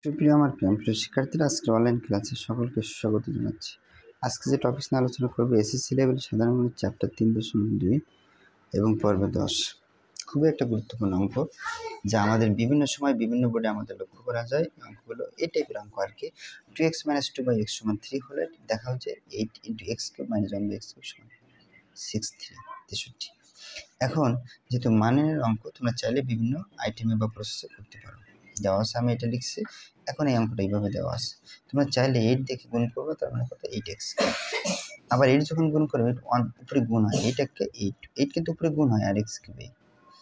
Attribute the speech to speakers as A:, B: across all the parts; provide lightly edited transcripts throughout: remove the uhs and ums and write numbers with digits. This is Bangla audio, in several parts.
A: সুপ্রিয় আমার প্রিয় শিক্ষার্থীরা, আজকে অনলাইন ক্লাসে সকলকে স্বাগত জানাচ্ছি। আজকে যে টপিক নিয়ে আলোচনা করবো এসএসসি লেভেল সাধারণ গণিত চ্যাপ্টার 3.2 এবং পর্ব 10। খুবই একটা গুরুত্বপূর্ণ অঙ্ক, যা আমাদের বিভিন্ন সময় বিভিন্ন বোর্ডে আমাদের লক্ষ্য করা যায়। অঙ্কগুলো এই টাইপের অঙ্ক আর কি। 2x - 2/x = 3 হলে দেখা হচ্ছে 8 × x³ - 1/x³ = 63। এখন যেহেতু মানের অঙ্ক, তোমরা চাইলে বিভিন্ন আইটেমে বা প্রসেসে করতে পারো। দেওয়া আছে, আমি এটা লিখছি। এখন এই অঙ্কটা এইভাবে দেওয়া আছে, তোমরা চাইলে 8 দেখে গুণ করবে, তার মানে কত 8x। আবার 8 যখন গুণ করবে 1 উপরে গুণ হয়, এইটাকে 8 কিন্তু উপরে গুণ হয় আর x³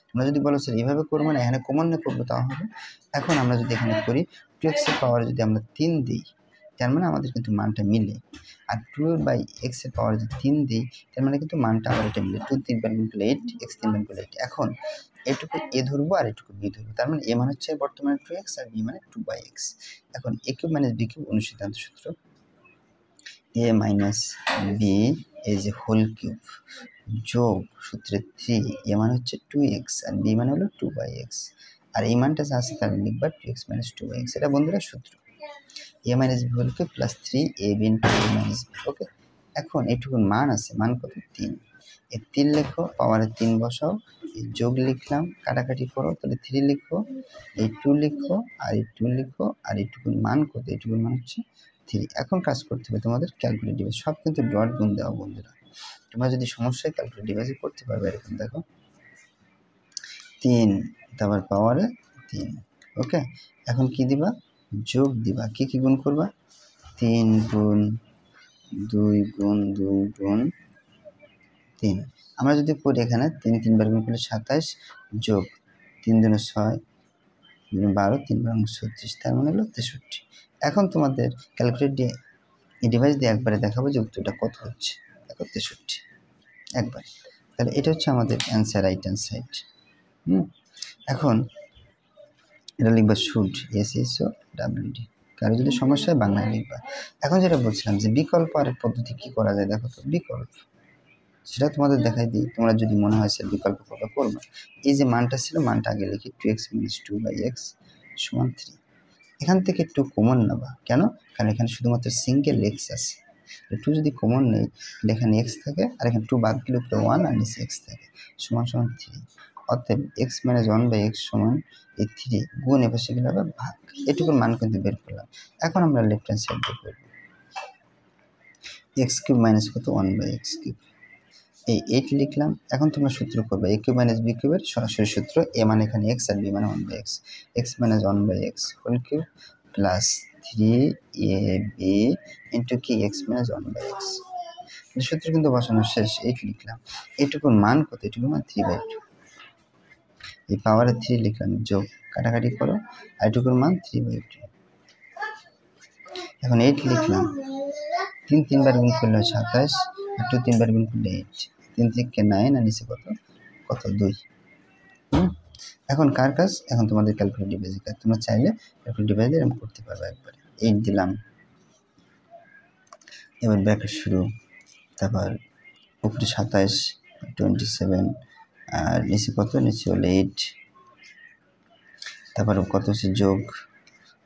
A: তোমরা যদি বলো স্যার এইভাবে করবো না, এখানে কমন না করবো, তাও হবে। এখন আমরা যদি এখানে করি 2x এর পাওয়ারে যদি আমরা 3 দিই, তার মানে আমাদের কিন্তু মানটা মিলে। আর 2/x এর পাওয়ারে যদি 3 দিই, তার মানে কিন্তু মানটা আবার এটা মিলে। 2 3 বার গুণ করলে 8, x 3 বার করলে 8। এখন এটুকু a ধরবো আর এটুকু b ধরবো, তার মানে a মানে হচ্ছে বর্তমানে 2x আর b মানে 2/x। এখন a³ - b³ অনুসিদ্ধান্ত সূত্র, a - b এই যে হোল কিউব যোগ সূত্রে 3, a মানে হচ্ছে 2x আর b মানে হলো 2/x। আর এই মানটা যা আছে তার লিখবা 2x - 2/x। এটা বন্ধুরা সূত্র, a - b whole cube plus 3ab × a - b। Okay, এখন এইটুকুর মান আছে, মান কত 3। এই 3 লেখো, পাওয়ারে 3 বসাও, এই যোগ লিখলাম, কাটাকাটি করো, তাহলে 3 লিখো, এই 2 লিখো, আর এই 2 লিখো, আর এইটুকুর মান কত, এইটুকুর মান হচ্ছে 3। এখন কাজ করতে হবে তোমাদের ক্যালকুলেট ডিভাইস, সব কিন্তু ডট গুণ দেওয়া বন্ধুরা। তোমরা যদি সমস্যায় ক্যালকুলেট ডিভাইসে করতে পারবে। এরকম দেখো 3, তারপর পাওয়ারে 3। ওকে, এখন কি দিবা, যোগ দিবা। কি কি গুণ করবা, 3 গুণ 2 গুণ 2 গুণ 3। আমরা যদি করি এখানে 3 3 বার গুণ করলে 27 যোগ 3 দুগুণে 6 12, 3 বার 36, তার মানে হলো 63। এখন তোমাদের ক্যালকুলেট ডিভাইস দিয়ে একবারে দেখাবো যে উত্তরটা কত হচ্ছে। দেখো 63 একবার। তাহলে এটা হচ্ছে আমাদের অ্যান্সার, রাইট হ্যান্ড সাইড। এখন এটা লিখবা শুড, SHOWD। কারো যদি সমস্যা হয় বাংলায় লিখবা। এখন যেটা বলছিলাম যে বিকল্প আরেক পদ্ধতি কি করা যায়, দেখো তো বিকল্প, সেটা তোমাদের দেখাই দিই। তোমরা যদি মনে হয় স্যার বিকল্প করা করবো, এই যে মানটা ছিল, মানটা আগে লিখি 2x - 2/x = 3। এখান থেকে 2 কমন নেবা, কেন, কারণ এখানে শুধুমাত্র সিঙ্গেল x আছে। 2 যদি কমন নেই, এখানে x থাকে, আর এখানে 2 বাদ দিলে উপরে 1 আর নিচে x থাকে, সমান 3। অতএব x - 1/x = এই 3 গুণ এপাশে গেলে হবে ভাগ। এটুকুর মান কিন্তু বের করলাম। এখন আমরা লেফট হ্যান্ড সাইড দিয়ে করব, x³ - কত 1/x³। এই 8 লিখলাম। এখন তোমরা সূত্র করবে a³ - b³ এর সরাসরি সূত্র, a মানে এখানে x আর b মানে 1/x। x - 1/x whole cube plus 3ab into কি x - 1/x। সূত্র কিন্তু বসানো শেষ। 8 লিখলাম, এইটুকুর মান কত, এইটুকুর মান 3/2। এই পাওয়ারে 3 লিখলাম, যোগ কাটাকাটি করো, আর এইটুকুর মান 3/2। এখন 8 লিখলাম, 3 3 বার গুণ করলে 27, আর 2 3 বার গুণ করলে 8, 3 থেকে 9 আর নিচে কত 2। এখন কার কাজ, এখন তোমাদের ক্যালকুলেট ডিভাইসের কাজ। তোমরা চাইলে ক্যালকুলেট ডিভাইস দিয়ে এরকম করতে পারবে একবারে। 8 দিলাম, এবার ব্র্যাকেট শুরু, তারপর উপরে 27 27, আর নিচে কত, নিচে হলো 8, তারপর কত হচ্ছে যোগ,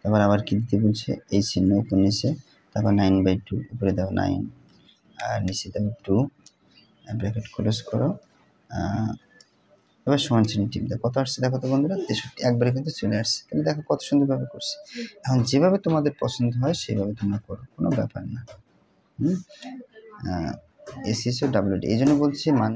A: তারপর আবার কি দিতে বলছে, এই চিহ্ন উপর নিচে, তারপর 9/2 উপরে দাও 9, আর নিচে দাও 2, ব্র্যাকেট ক্লোজ করো, এবার সমান চিহ্ন টিপ দাও। কত আসছে দেখো তো বন্ধুরা, 63। একবারে কিন্তু চলে আসছে। তাহলে দেখো কত সুন্দরভাবে করছি। এখন যেভাবে তোমাদের পছন্দ হয় সেভাবে তোমরা করো, কোনো ব্যাপার না। SHOWD এই জন্য বলছি মান